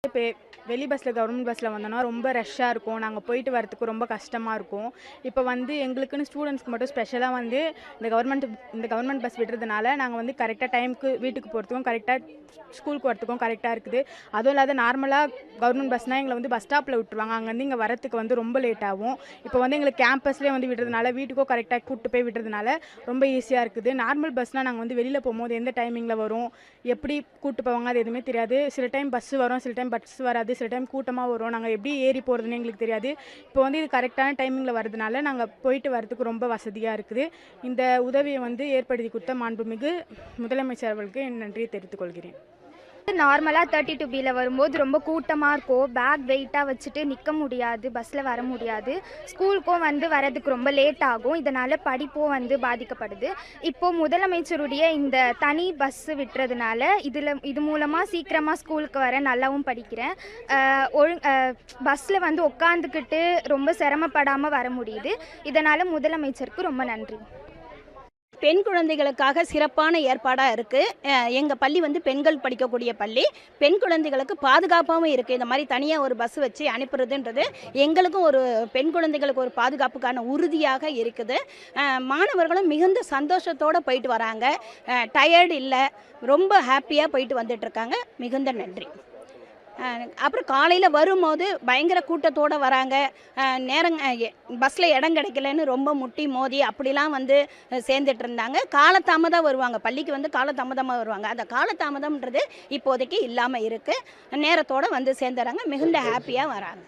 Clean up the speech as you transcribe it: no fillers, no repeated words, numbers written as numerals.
இப்போ வெளி பஸ்ஸில் கவர்மெண்ட் பஸ்ஸில் வந்தோன்னா ரொம்ப ரஷ்ஷாக இருக்கும். நாங்கள் போயிட்டு வரத்துக்கு ரொம்ப கஷ்டமாக இருக்கும். இப்போ வந்து எங்களுக்குன்னு ஸ்டூடெண்ட்ஸ்க்கு மட்டும் ஸ்பெஷலாக வந்து இந்த கவர்மெண்ட் பஸ் விடுறதுனால நாங்கள் வந்து கரெக்டாக டைமுக்கு வீட்டுக்கு போகிறதுக்கும் கரெக்டாக ஸ்கூலுக்கு வரத்துக்கும் கரெக்டாக இருக்குது. அதுவும் இல்லாத நார்மலாக கவர்மெண்ட் பஸ்னால் எங்களை வந்து பஸ் ஸ்டாப்பில் விட்டுருவாங்க. அங்கேருந்து இங்கே வரத்துக்கு வந்து ரொம்ப லேட் ஆகும். இப்போ வந்து எங்களுக்கு கேம்பஸ்லேயே வந்து விடுறதுனால வீட்டுக்கும் கரெக்டாக கூப்பிட்டு போய் விடுறதுனால ரொம்ப ஈஸியாக இருக்குது. நார்மல் பஸ்னால் நாங்கள் வந்து வெளியில் போகும்போது எந்த டைமிங்கில் வரும், எப்படி கூப்பிட்டு போவாங்க அது எதுவுமே தெரியாது. சில டைம் பஸ் வரும், சில டைம் பஸ் வராது, சில டைம் கூட்டமாக வரும். நாங்கள் எப்படி ஏறி போகிறதுன்னு எங்களுக்கு தெரியாது. இப்போ வந்து இது கரெக்டான டைமிங்கில் வரதுனால நாங்கள் போயிட்டு வரதுக்கு ரொம்ப வசதியாக இருக்குது. இந்த உதவியை வந்து ஏற்படுத்தி கொடுத்த மாண்புமிகு முதலமைச்சர் அவர்களுக்கு என் நன்றியை தெரிவித்துக் கொள்கிறேன். நார்மலாக 32B வரும்போது ரொம்ப கூட்டமாக இருக்கும். பேக் வெயிட்டாக வச்சுட்டு நிற்க முடியாது, பஸ்ஸில் வர முடியாது. ஸ்கூலுக்கும் வந்து வரதுக்கு ரொம்ப லேட் ஆகும். இதனால் படிப்பும் வந்து பாதிக்கப்படுது. இப்போது முதலமைச்சருடைய இந்த தனி பஸ்ஸு விட்டுறதுனால இது மூலமாக சீக்கிரமாக ஸ்கூலுக்கு வர நல்லாவும் படிக்கிறேன். பஸ்ஸில் வந்து உட்காந்துக்கிட்டு ரொம்ப சிரமப்படாமல் வர முடியுது. இதனால் முதலமைச்சருக்கு ரொம்ப நன்றி. பெண் குழந்தைகளுக்காக சிறப்பான ஏற்பாடாக இருக்குது. எங்கள் பள்ளி வந்து பெண்கள் படிக்கக்கூடிய பள்ளி. பெண் குழந்தைகளுக்கு பாதுகாப்பாகவும் இருக்குது. இந்த மாதிரி தனியாக ஒரு பஸ் வச்சு அனுப்புறதுன்றது எங்களுக்கும் ஒரு பெண் குழந்தைகளுக்கு ஒரு பாதுகாப்புக்கான உறுதியாக இருக்குது. மாணவர்களும் மிகுந்த சந்தோஷத்தோடு போயிட்டு வராங்க. டயர்டு இல்லை, ரொம்ப ஹாப்பியாக போயிட்டு வந்துட்டுருக்காங்க. மிகுந்த நன்றி. அப்புறம் காலையில் வரும்போது பயங்கர கூட்டத்தோடு வராங்க. பஸ்ஸில் இடம் கிடைக்கலன்னு ரொம்ப முட்டி மோதி அப்படிலாம் வந்து சேர்ந்துட்டு இருந்தாங்க. காலதாமதம் வருவாங்க, பள்ளிக்கு வந்து காலதாமதமாக வருவாங்க. அந்த காலதாமதம்ன்றது இப்போதைக்கு இல்லாமல் இருக்குது. நேரத்தோடு வந்து சேர்ந்துறாங்க. மிகுந்த ஹாப்பியாக வராங்க.